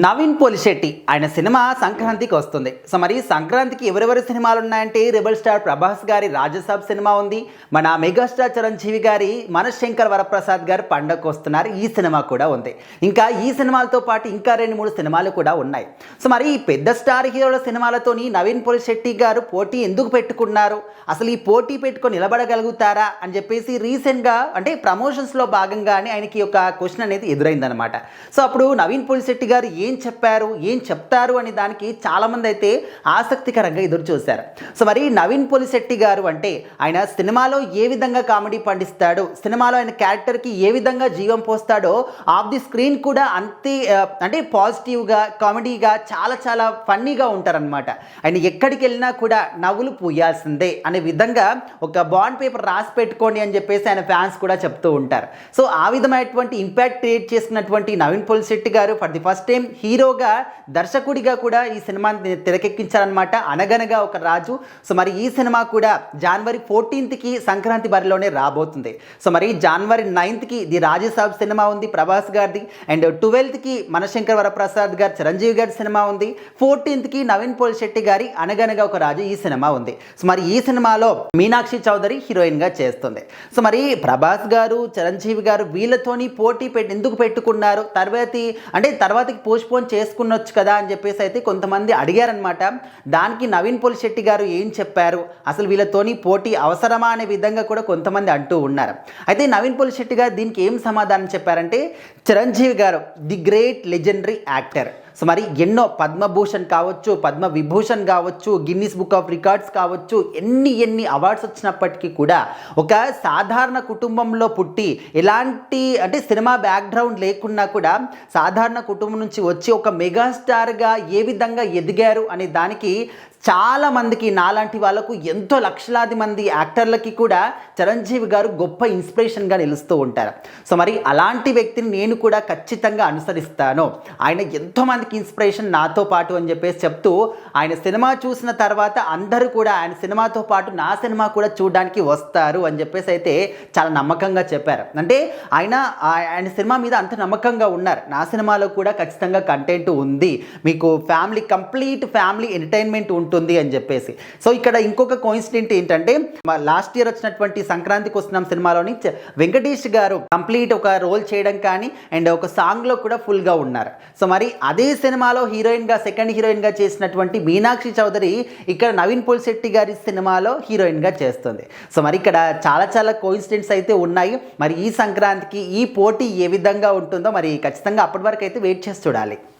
నవీన్ పోలిశెట్టి ఆయన సినిమా సంక్రాంతికి వస్తుంది. సో మరి సంక్రాంతికి ఎవరెవరి సినిమాలు ఉన్నాయంటే రెబల్ స్టార్ ప్రభాస్ గారి రాజసాబ్ సినిమా ఉంది, మన మెగాస్టార్ చిరంజీవి గారి మనశంకర్ వరప్రసాద్ గారు పండగకు వస్తున్నారు, ఈ సినిమా కూడా ఉంది. ఇంకా ఈ సినిమాలతో పాటు ఇంకా 2-3 సినిమాలు కూడా ఉన్నాయి. సో మరి ఈ పెద్ద స్టార్ హీరోల సినిమాలతోని నవీన్ పోలిశెట్టి గారు పోటీ ఎందుకు పెట్టుకున్నారు, అసలు ఈ పోటీ పెట్టుకొని నిలబడగలుగుతారా అని చెప్పేసి రీసెంట్గా అంటే ప్రమోషన్స్లో భాగంగానే ఆయనకి ఒక క్వశ్చన్ అనేది ఎదురైందనమాట. సో అప్పుడు నవీన్ పోలిశెట్టి గారు ఏం చెప్పారు, ఏం చెప్తారు అని దానికి చాలామంది అయితే ఆసక్తికరంగా ఎదురు చూశారు. సో మరి నవీన్ పోలిశెట్టి గారు అంటే ఆయన సినిమాలో ఏ విధంగా కామెడీ పండిస్తాడు, సినిమాలో ఆయన క్యారెక్టర్కి ఏ విధంగా జీవం పోస్తాడో ఆఫ్ ది స్క్రీన్ కూడా అంతే అంటే పాజిటివ్గా కామెడీగా చాలా చాలా ఫన్నీగా ఉంటారనమాట. ఆయన ఎక్కడికి వెళ్ళినా కూడా నవ్వులు పూయాల్సిందే అనే విధంగా ఒక బాండ్ పేపర్ రాసి పెట్టుకోండి అని చెప్పేసి ఆయన ఫ్యాన్స్ కూడా చెప్తూ ఉంటారు. సో ఆ విధమైనటువంటి ఇంపాక్ట్ క్రియేట్ చేసినటువంటి నవీన్ పోలిశెట్టి గారు ఫర్ ది ఫస్ట్ టైం హీరోగా దర్శకుడిగా కూడా ఈ సినిమాని తెరకెక్కించారనమాట, అనగనగా ఒక రాజు. సో మరి ఈ సినిమా కూడా జనవరి 14కి సంక్రాంతి బరిలోనే రాబోతుంది. సో మరి జనవరి 9కి ది రాజసాబ్ సినిమా ఉంది ప్రభాస్ గారిది, అండ్ 12కి మనశంకర్ వరప్రసాద్ గారు చిరంజీవి గారి సినిమా ఉంది, 14కి నవీన్ పోలిశెట్టి గారి అనగనగా ఒక రాజు ఈ సినిమా ఉంది. సో మరి ఈ సినిమాలో మీనాక్షి చౌదరి హీరోయిన్గా చేస్తుంది. సో మరి ప్రభాస్ గారు చిరంజీవి గారు వీళ్ళతోని పోటీ ఎందుకు పెట్టుకున్నారు, తర్వాతకి పోస్ట్పోన్ చేసుకున్నొచ్చు కదా అని చెప్పేసి అయితే కొంతమంది అడిగారనమాట. దానికి నవీన్ పోలిశెట్టి గారు ఏం చెప్పారు, అసలు వీళ్ళతోని పోటీ అవసరమా అనే విధంగా కూడా కొంతమంది అంటూ ఉన్నారు. అయితే నవీన్ పోలిశెట్టి గారు దీనికి ఏం సమాధానం చెప్పారంటే, చిరంజీవి గారు the great legendary actor. So మరి ఎన్నో పద్మభూషణ్ కావచ్చు, పద్మవిభూషణ్ కావచ్చు, గిన్నిస్ బుక్ ఆఫ్ రికార్డ్స్ కావచ్చు, ఎన్ని అవార్డ్స్ వచ్చినప్పటికీ కూడా ఒక సాధారణ కుటుంబంలో పుట్టి ఎలాంటి అంటే సినిమా బ్యాక్గ్రౌండ్ లేకున్నా కూడా సాధారణ కుటుంబం నుంచి వచ్చి ఒక మెగాస్టార్గా ఏ విధంగా ఎదిగారు అనే దానికి చాలా మందికి నాలాంటి వాళ్ళకు ఎంతో లక్షలాది మంది యాక్టర్లకి కూడా చిరంజీవి గారు గొప్ప ఇన్స్పిరేషన్గా నిలుస్తూ ఉంటారు. సో మరి అలాంటి వ్యక్తిని నేను కూడా ఖచ్చితంగా అనుసరిస్తాను, ఆయన ఎంతోమందికి ఇన్స్పిరేషన్ నాతో పాటు అని చెప్పేసి చెప్తూ ఆయన సినిమా చూసిన తర్వాత అందరూ కూడా ఆయన సినిమాతో పాటు నా సినిమా కూడా చూడడానికి వస్తారు అని చెప్పేసి అయితే చాలా నమ్మకంగా చెప్పారు. అంటే ఆయన సినిమా మీద అంత నమ్మకంగా ఉన్నారు, నా సినిమాలో కూడా ఖచ్చితంగా కంటెంట్ ఉంది, మీకు కంప్లీట్ ఫ్యామిలీ ఎంటర్టైన్మెంట్ ఉంటుంది అని చెప్పేసి. సో ఇక్కడ ఇంకొక కోయిన్సిడెంట్ ఏంటంటే, లాస్ట్ ఇయర్ వచ్చినటువంటి సంక్రాంతికి వస్తున్నాం సినిమాలోని వెంకటేష్ గారు కంప్లీట్ ఒక రోల్ చేయడం కానీ అండ్ ఒక సాంగ్లో కూడా ఫుల్గా ఉన్నారు. సో మరి అదే సినిమాలో సెకండ్ హీరోయిన్గా చేసినటువంటి మీనాక్షి చౌదరి ఇక్కడ నవీన్ పోలిశెట్టి గారి సినిమాలో హీరోయిన్గా చేస్తుంది. సో మరి ఇక్కడ చాలా చాలా కోయిన్సిడెంట్స్ అయితే ఉన్నాయి. మరి ఈ సంక్రాంతికి ఈ పోటీ ఏ విధంగా ఉంటుందో మరి ఖచ్చితంగా అప్పటి వరకు అయితే వెయిట్ చేసి చూడాలి.